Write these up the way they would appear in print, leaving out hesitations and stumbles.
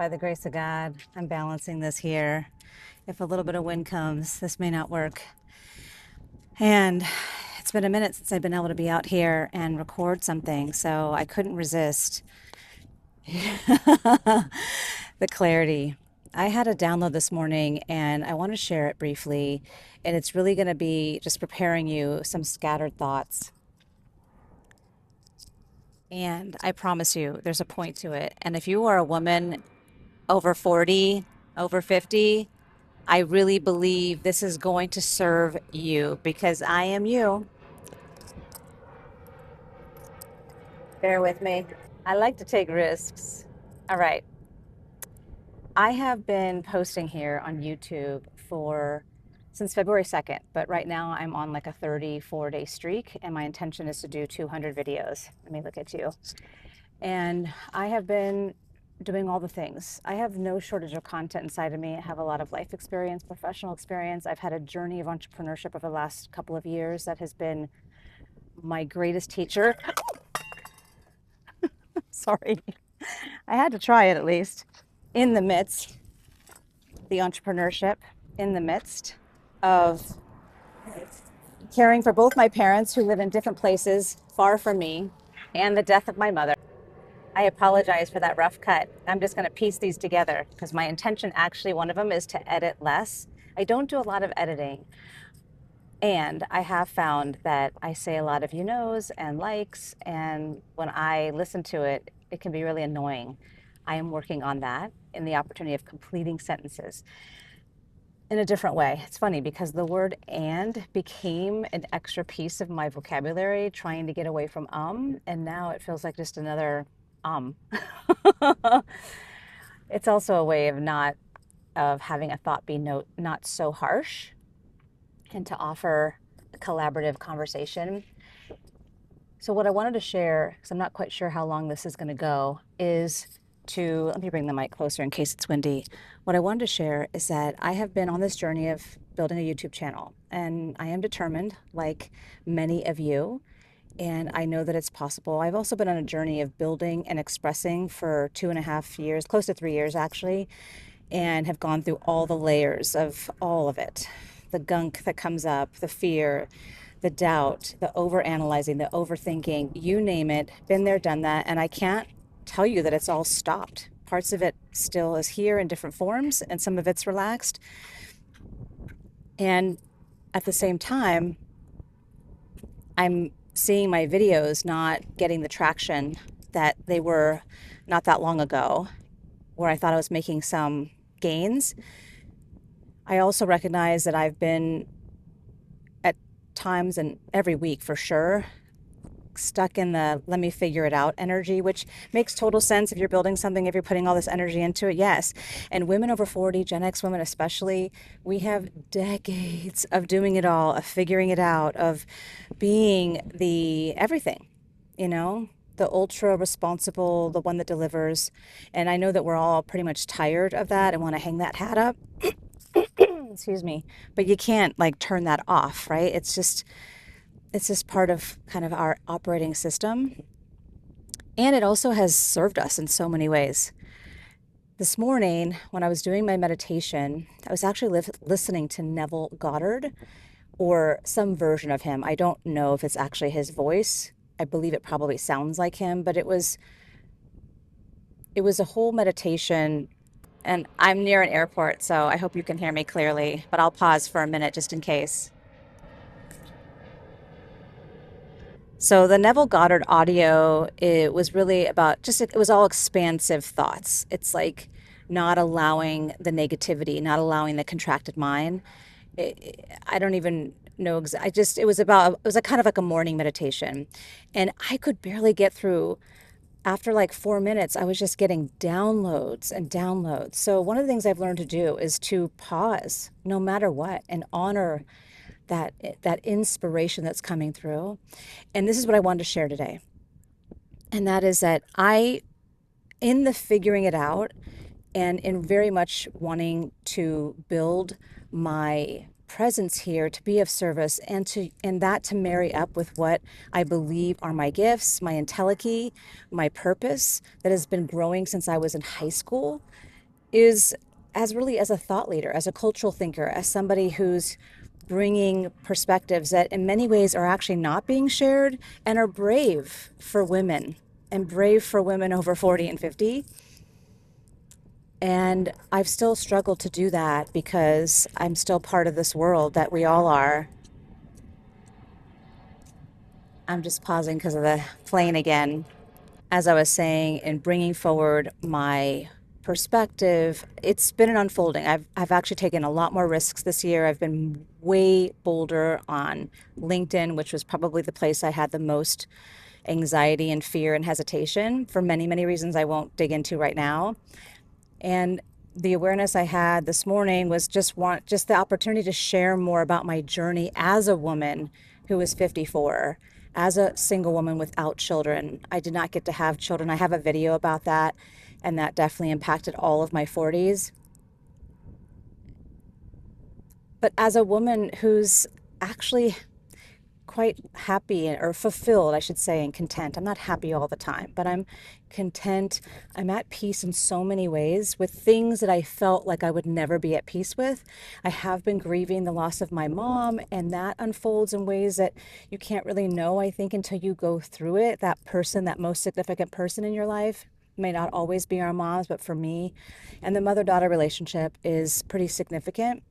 by the grace of God, I'm balancing this here. If a little bit of wind comes, this may not work. And it's been a minute since I've been able to be out here and record something, so I couldn't resist the clarity. I had a download this morning and I want to share it briefly. And it's really going to be just preparing you some scattered thoughts. And I promise you, there's a point to it. And if you are a woman over 40, over 50, I really believe this is going to serve you because I am you. Bear with me. I like to take risks. All right. I have been posting here on YouTube since February 2nd, but right now I'm on like a 34-day streak and my intention is to do 200 videos. Let me look at you. And I have been doing all the things. I have no shortage of content inside of me. I have a lot of life experience, professional experience. I've had a journey of entrepreneurship over the last couple of years that has been my greatest teacher. Sorry. I had to try it at least. In the midst, the entrepreneurship, in the midst of caring for both my parents who live in different places far from me and the death of my mother. I apologize for that rough cut. I'm just going to piece these together because my intention, actually, one of them is to edit less. I don't do a lot of editing. And I have found that I say a lot of you knows and likes. And when I listen to it, it can be really annoying. I am working on that in the opportunity of completing sentences in a different way. It's funny because the word and became an extra piece of my vocabulary, trying to get away from and now it feels like just another It's also a way of having a thought be not so harsh and to offer a collaborative conversation. So what I wanted to share, because I'm not quite sure how long this is going to go, is let me bring the mic closer in case it's windy. What I wanted to share is that I have been on this journey of building a YouTube channel, and I am determined, like many of you, and I know that it's possible. I've also been on a journey of building and expressing for 2.5 years, close to 3 years actually, and have gone through all the layers of all of it. The gunk that comes up, the fear, the doubt, the overanalyzing, the overthinking, you name it, been there, done that. And I can't tell you that it's all stopped. Parts of it still is here in different forms, and some of it's relaxed. And at the same time, I'm seeing my videos not getting the traction that they were not that long ago, where I thought I was making some gains. I also recognize that I've been at times, and every week for sure, stuck in the let me figure it out energy, which makes total sense if you're building something, if you're putting all this energy into it, yes. And women over 40, Gen X women especially, we have decades of doing it all, of figuring it out, of being the everything, the ultra responsible, the one that delivers. And I know that we're all pretty much tired of that and want to hang that hat up. Excuse me. But you can't turn that off, right? It's just part of kind of our operating system. And it also has served us in so many ways. This morning, when I was doing my meditation, I was actually listening to Neville Goddard, or some version of him. I don't know if it's actually his voice. I believe it probably sounds like him, but it was a whole meditation. And I'm near an airport, so I hope you can hear me clearly, but I'll pause for a minute just in case. So the Neville Goddard audio, it was really about it was all expansive thoughts. It's like not allowing the negativity, not allowing the contracted mind. I don't even know. It was a kind of like a morning meditation. And I could barely get through. After like 4 minutes, I was just getting downloads and downloads. So one of the things I've learned to do is to pause no matter what and honor that inspiration that's coming through. And this is what I wanted to share today. And that is that in the figuring it out and in very much wanting to build my presence here to be of service and that to marry up with what I believe are my gifts, my entelechy, my purpose that has been growing since I was in high school. is as really as a thought leader, as a cultural thinker, as somebody who's bringing perspectives that in many ways are actually not being shared and are brave for women and brave for women over 40 and 50. And I've still struggled to do that because I'm still part of this world that we all are. I'm just pausing because of the plane again. As I was saying, in bringing forward my perspective, it's been an unfolding. I've actually taken a lot more risks this year. I've been way bolder on LinkedIn, which was probably the place I had the most anxiety and fear and hesitation for many, many reasons I won't dig into right now. And the awareness I had this morning was just the opportunity to share more about my journey as a woman who is 54, as a single woman without children. I did not get to have children. I have a video about that, and that definitely impacted all of my 40s. But as a woman who's actually quite happy or fulfilled, I should say, and content. I'm not happy all the time, but I'm content. I'm at peace in so many ways with things that I felt like I would never be at peace with. I have been grieving the loss of my mom, and that unfolds in ways that you can't really know, I think, until you go through it. That person, that most significant person in your life, may not always be our moms, but for me, and the mother-daughter relationship is pretty significant.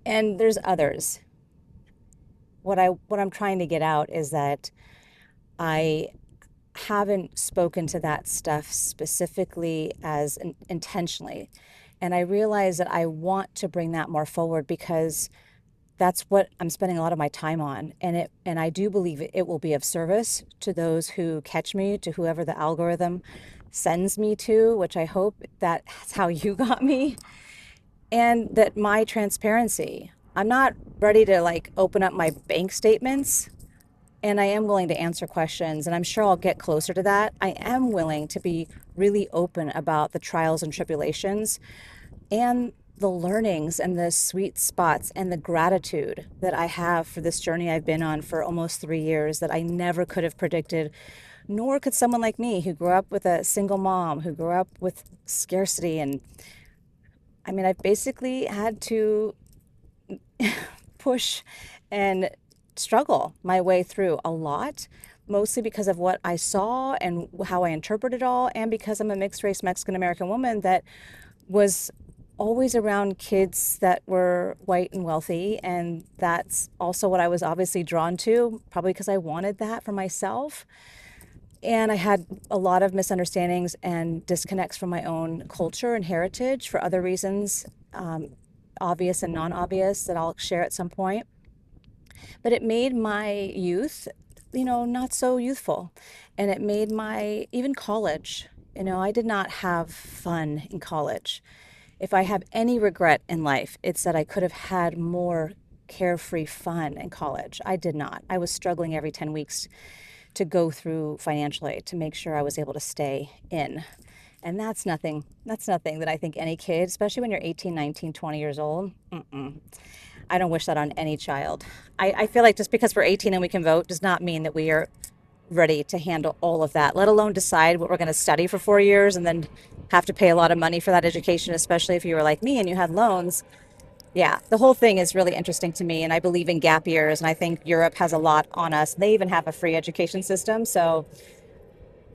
And there's others. What I'm trying to get out is that I haven't spoken to that stuff specifically as intentionally. And I realize that I want to bring that more forward because that's what I'm spending a lot of my time on. And I do believe it will be of service to those who catch me, to whoever the algorithm sends me to, which I hope that's how you got me. And that my transparency, I'm not ready to like open up my bank statements, and I am willing to answer questions, and I'm sure I'll get closer to that. I am willing to be really open about the trials and tribulations and the learnings and the sweet spots and the gratitude that I have for this journey I've been on for almost 3 years that I never could have predicted, nor could someone like me who grew up with a single mom, who grew up with scarcity. And I mean, I've basically had to push and struggle my way through a lot, mostly because of what I saw and how I interpreted it all, and because I'm a mixed race Mexican American woman that was always around kids that were white and wealthy. And that's also what I was obviously drawn to, probably because I wanted that for myself. And I had a lot of misunderstandings and disconnects from my own culture and heritage for other reasons, obvious and non-obvious, that I'll share at some point. But it made my youth, not so youthful. And it made my, even college, I did not have fun in college. If I have any regret in life, it's that I could have had more carefree fun in college. I did not. I was struggling every 10 weeks to go through financial aid to make sure I was able to stay in. And that's nothing that I think any kid, especially when you're 18, 19, 20 years old, I don't wish that on any child. I feel like just because we're 18 and we can vote does not mean that we are ready to handle all of that, let alone decide what we're going to study for 4 years and then have to pay a lot of money for that education, especially if you were like me and you had loans. Yeah, the whole thing is really interesting to me, and I believe in gap years, and I think Europe has a lot on us. They even have a free education system, so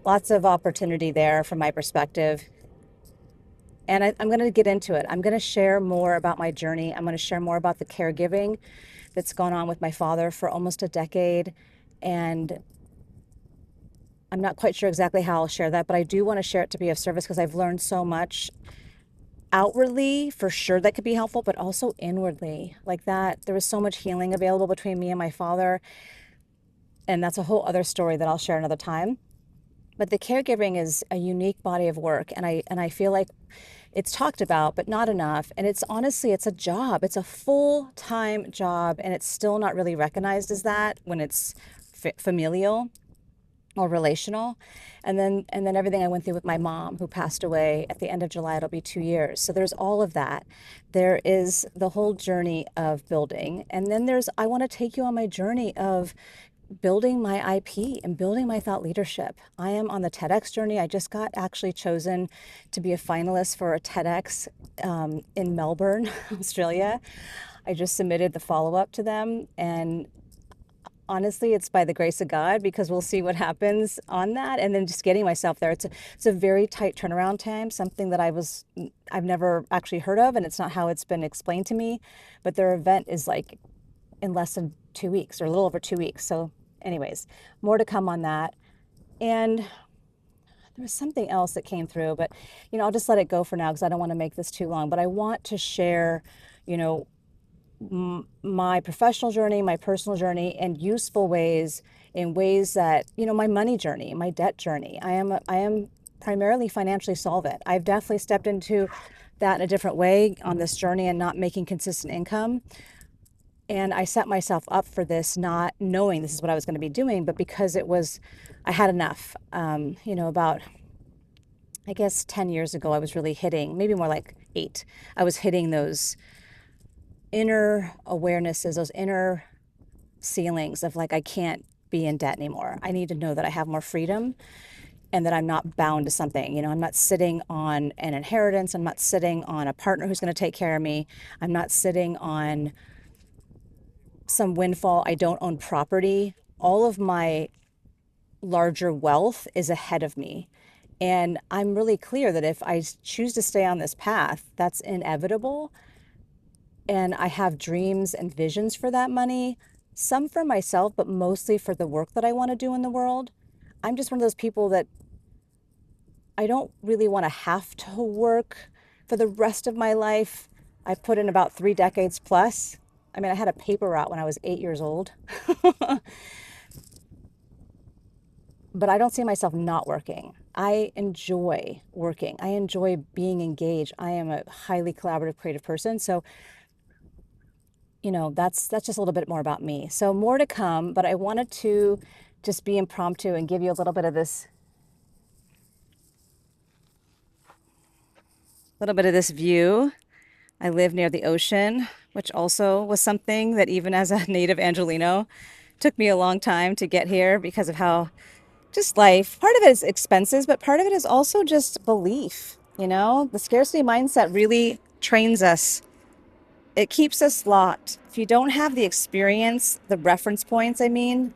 lots of opportunity there from my perspective. And I'm going to get into it. I'm going to share more about my journey. I'm going to share more about the caregiving that's gone on with my father for almost a decade. And I'm not quite sure exactly how I'll share that, but I do want to share it to be of service because I've learned so much outwardly, for sure, that could be helpful, but also inwardly. Like that, there was so much healing available between me and my father. And that's a whole other story that I'll share another time. But the caregiving is a unique body of work. And I feel like it's talked about, but not enough. And it's honestly, it's a job. It's a full-time job. And it's still not really recognized as that when it's familial or relational. And then everything I went through with my mom, who passed away at the end of July. It'll be 2 years. So there's all of that. There is the whole journey of building. And then I want to take you on my journey of building my IP and building my thought leadership. I am on the TEDx journey. I just got actually chosen to be a finalist for a TEDx in Melbourne, Australia. I just submitted the follow-up to them, and honestly, it's by the grace of God, because we'll see what happens on that. And then just getting myself there. It's a very tight turnaround time, something that I've never actually heard of, and it's not how it's been explained to me. But their event is like in less than 2 weeks, or a little over 2 weeks. So anyways, more to come on that. And there was something else that came through, but I'll just let it go for now because I don't want to make this too long. But I want to share, you know, my professional journey, my personal journey, and useful ways, in ways that, my money journey, my debt journey. I am primarily financially solvent. I've definitely stepped into that in a different way on this journey and not making consistent income. And I set myself up for this not knowing this is what I was going to be doing, but because I had enough. About, I guess, 10 years ago, I was really hitting, maybe more like 8, I was hitting those inner awarenesses, those inner ceilings of like, I can't be in debt anymore. I need to know that I have more freedom and that I'm not bound to something. I'm not sitting on an inheritance. I'm not sitting on a partner who's going to take care of me. I'm not sitting on some windfall. I don't own property. All of my larger wealth is ahead of me. And I'm really clear that if I choose to stay on this path, that's inevitable. And I have dreams and visions for that money, some for myself, but mostly for the work that I want to do in the world. I'm just one of those people that I don't really want to have to work for the rest of my life. I've put in about 3 decades plus. I mean, I had a paper route when I was 8 years old. But I don't see myself not working. I enjoy working. I enjoy being engaged. I am a highly collaborative, creative person. So, that's just a little bit more about me. So more to come, but I wanted to just be impromptu and give you a little bit of this view. I live near the ocean, which also was something that, even as a native Angelino, took me a long time to get here because of how just life. Part of it is expenses, but part of it is also just belief. The scarcity mindset really trains us. It keeps us locked. If you don't have the experience, the reference points, and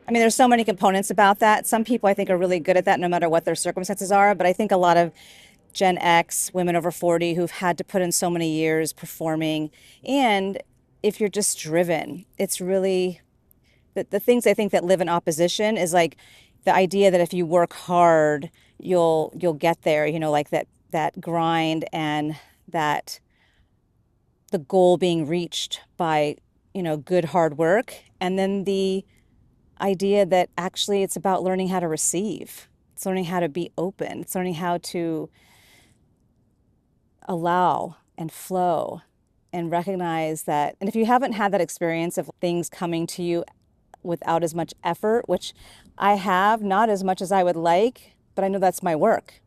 there's so many components about that. Some people, I think, are really good at that no matter what their circumstances are. But I think a lot of Gen X, women over 40 who've had to put in so many years performing. And if you're just driven, it's really the things I think that live in opposition is like the idea that if you work hard, you'll get there, like that grind, and that the goal being reached by, good hard work. And then the idea that actually it's about learning how to receive. It's learning how to be open. It's learning how to allow and flow and recognize that. And if you haven't had that experience of things coming to you without as much effort, which I have, not as much as I would like, but I know that's my work.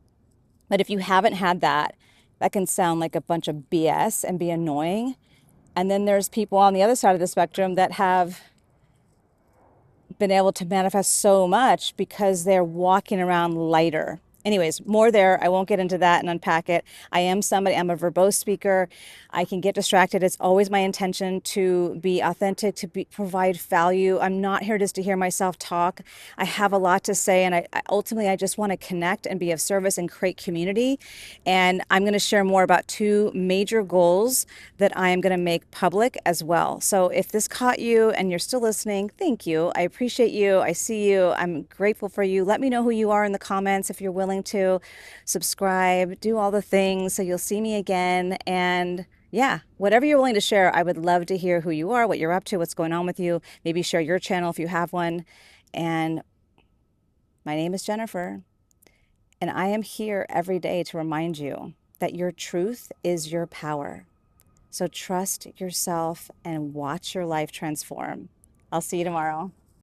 But if you haven't had that, that can sound like a bunch of BS and be annoying. And then there's people on the other side of the spectrum that have been able to manifest so much because they're walking around lighter. Anyways, more there. I won't get into that and unpack it. I'm a verbose speaker. I can get distracted. It's always my intention to be authentic, to provide value. I'm not here just to hear myself talk. I have a lot to say, and ultimately, I just want to connect and be of service and create community. And I'm going to share more about 2 major goals that I am going to make public as well. So if this caught you and you're still listening, thank you. I appreciate you. I see you. I'm grateful for you. Let me know who you are in the comments if you're willing to subscribe, do all the things so you'll see me again. And yeah, whatever you're willing to share, I would love to hear who you are, what you're up to, what's going on with you. Maybe share your channel if you have one. And my name is Jennifer, and I am here every day to remind you that your truth is your power. So trust yourself and watch your life transform. I'll see you tomorrow.